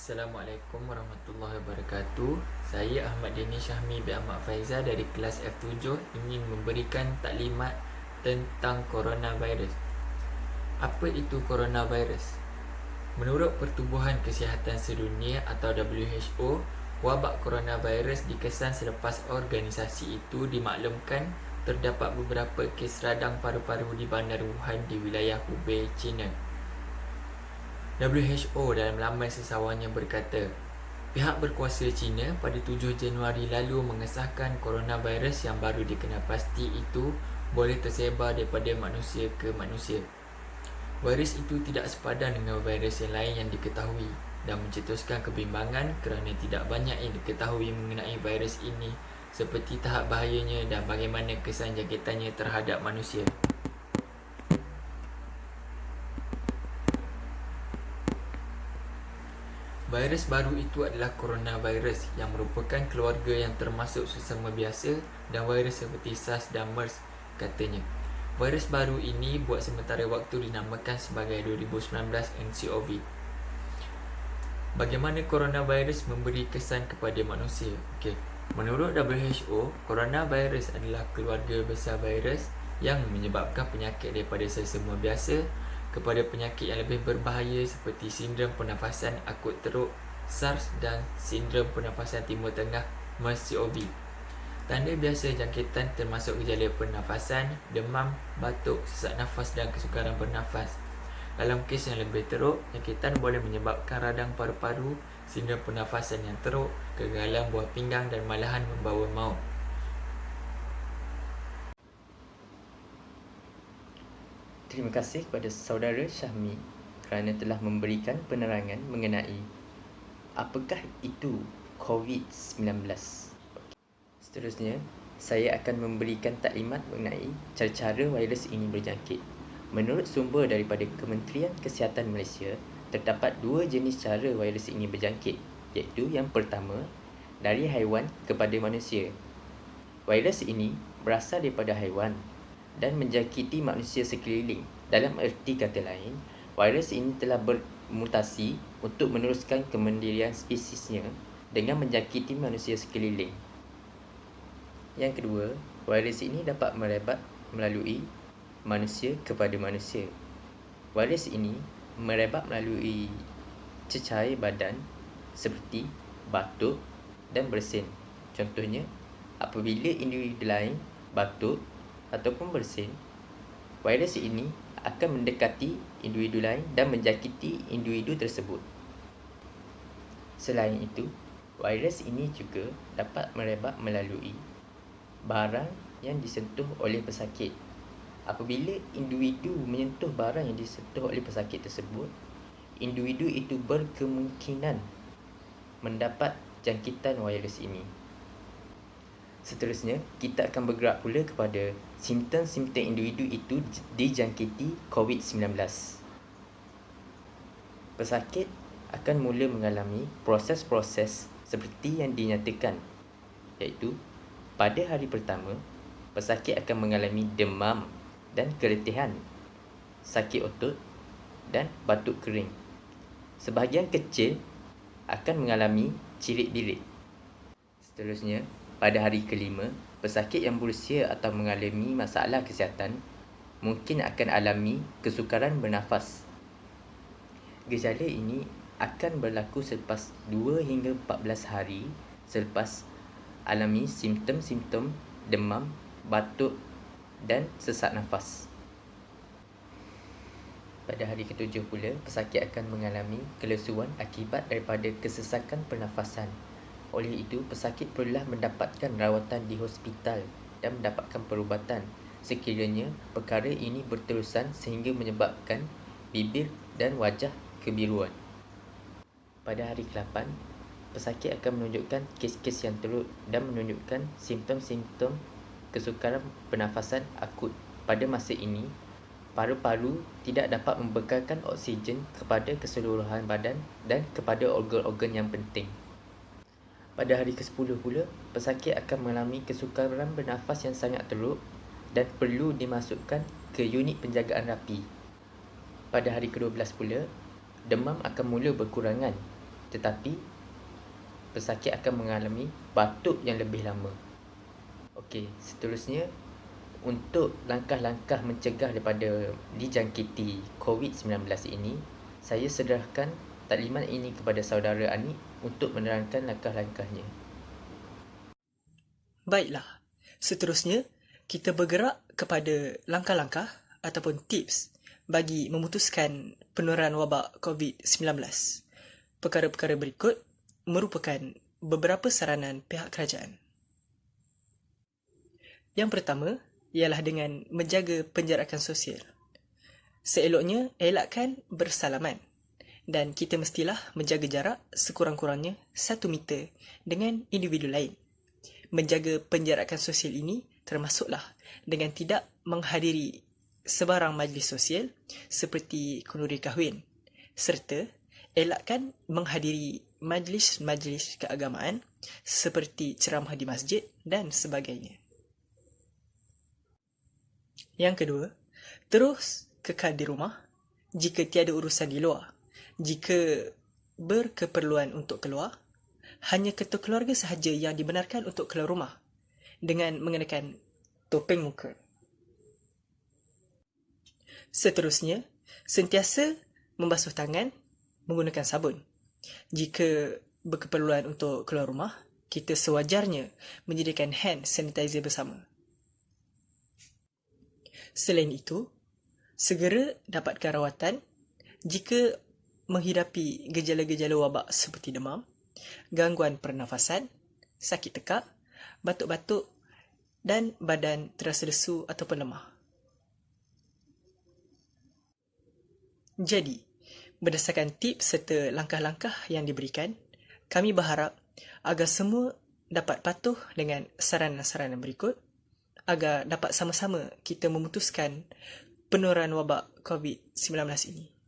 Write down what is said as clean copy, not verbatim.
Assalamualaikum warahmatullahi wabarakatuh. Saya Ahmad Dini Syahmi bin Ahmad Faizal dari kelas F7 ingin memberikan taklimat tentang coronavirus. Apa itu coronavirus? Menurut Pertubuhan Kesihatan Sedunia atau WHO, wabak coronavirus dikesan selepas organisasi itu dimaklumkan terdapat beberapa kes radang paru-paru di bandar Wuhan di wilayah Hubei, China. WHO dalam laman sesawannya berkata, pihak berkuasa China pada 7 Januari lalu mengesahkan coronavirus yang baru dikenal pasti itu boleh tersebar daripada manusia ke manusia. Virus itu tidak sepadan dengan virus yang lain yang diketahui dan mencetuskan kebimbangan kerana tidak banyak yang diketahui mengenai virus ini, seperti tahap bahayanya dan bagaimana kesan jangkitannya terhadap manusia. Virus baru itu adalah coronavirus yang merupakan keluarga yang termasuk sesama biasa dan virus seperti SARS dan MERS, katanya. Virus baru ini buat sementara waktu dinamakan sebagai 2019 nCoV. Bagaimana coronavirus memberi kesan kepada manusia? Menurut WHO, coronavirus adalah keluarga besar virus yang menyebabkan penyakit daripada sesama biasa kepada penyakit yang lebih berbahaya seperti sindrom pernafasan akut teruk SARS dan sindrom pernafasan Timur Tengah MERS-CoV. Tanda biasa jangkitan termasuk gejala pernafasan, demam, batuk, sesak nafas dan kesukaran bernafas. Dalam kes yang lebih teruk, jangkitan boleh menyebabkan radang paru-paru, sindrom pernafasan yang teruk, kegagalan buah pinggang dan malahan membawa maut. Terima kasih kepada saudara Syahmi kerana telah memberikan penerangan mengenai apakah itu COVID-19. Seterusnya, saya akan memberikan taklimat mengenai cara-cara virus ini berjangkit. Menurut sumber daripada Kementerian Kesihatan Malaysia, terdapat dua jenis cara virus ini berjangkit, iaitu yang pertama, dari haiwan kepada manusia. Virus ini berasal daripada haiwan dan menjangkiti manusia sekeliling. Dalam erti kata lain, virus ini telah bermutasi untuk meneruskan kemandirian spesiesnya dengan menjangkiti manusia sekeliling. Yang kedua, virus ini dapat merebak melalui manusia kepada manusia. Virus ini merebak melalui cecair badan seperti batuk dan bersin. Contohnya, apabila individu lain batuk ataupun bersin, virus ini akan mendekati individu lain dan menjangkiti individu tersebut. Selain itu, virus ini juga dapat merebak melalui barang yang disentuh oleh pesakit. Apabila individu menyentuh barang yang disentuh oleh pesakit tersebut, individu itu berkemungkinan mendapat jangkitan virus ini. Seterusnya, kita akan bergerak pula kepada simptom-simptom individu itu dijangkiti COVID-19. Pesakit akan mula mengalami proses-proses seperti yang dinyatakan, iaitu pada hari pertama, pesakit akan mengalami demam dan keletihan, sakit otot dan batuk kering. Sebahagian kecil akan mengalami cirit-dirit. Seterusnya, pada hari kelima, pesakit yang berusia atau mengalami masalah kesihatan mungkin akan alami kesukaran bernafas. Gejala ini akan berlaku selepas 2 hingga 14 hari selepas alami simptom-simptom demam, batuk dan sesak nafas. Pada hari ketujuh pula, pesakit akan mengalami kelesuan akibat daripada kesesakan pernafasan. Oleh itu, pesakit perlulah mendapatkan rawatan di hospital dan mendapatkan perubatan sekiranya perkara ini berterusan sehingga menyebabkan bibir dan wajah kebiruan. Pada hari ke-8, pesakit akan menunjukkan kes-kes yang teruk dan menunjukkan simptom-simptom kesukaran pernafasan akut. Pada masa ini, paru-paru tidak dapat membekalkan oksigen kepada keseluruhan badan dan kepada organ-organ yang penting. Pada hari ke-10 pula, pesakit akan mengalami kesukaran bernafas yang sangat teruk dan perlu dimasukkan ke unit penjagaan rapi. Pada hari ke-12 pula, demam akan mula berkurangan tetapi pesakit akan mengalami batuk yang lebih lama. Okey, seterusnya untuk langkah-langkah mencegah daripada dijangkiti COVID-19 ini, saya serahkan taklimat ini kepada saudara Anik untuk menerangkan langkah-langkahnya. Baiklah, seterusnya kita bergerak kepada langkah-langkah ataupun tips bagi memutuskan penularan wabak COVID-19. Perkara-perkara berikut merupakan beberapa saranan pihak kerajaan. Yang pertama ialah dengan menjaga penjarakan sosial. Seeloknya, elakkan bersalaman dan kita mestilah menjaga jarak sekurang-kurangnya 1 meter dengan individu lain. Menjaga penjarakan sosial ini termasuklah dengan tidak menghadiri sebarang majlis sosial seperti kenduri kahwin, serta elakkan menghadiri majlis-majlis keagamaan seperti ceramah di masjid dan sebagainya. Yang kedua, terus kekal di rumah jika tiada urusan di luar. Jika berkeperluan untuk keluar, hanya ketua keluarga sahaja yang dibenarkan untuk keluar rumah dengan mengenakan topeng muka. Seterusnya, sentiasa membasuh tangan menggunakan sabun. Jika berkeperluan untuk keluar rumah, kita sewajarnya menyediakan hand sanitizer bersama. Selain itu, segera dapatkan rawatan jika menghidapi gejala-gejala wabak seperti demam, gangguan pernafasan, sakit tekak, batuk-batuk dan badan terasa lesu ataupun lemah. Jadi, berdasarkan tips serta langkah-langkah yang diberikan, kami berharap agar semua dapat patuh dengan saranan-saranan berikut agar dapat sama-sama kita memutuskan penularan wabak COVID-19 ini.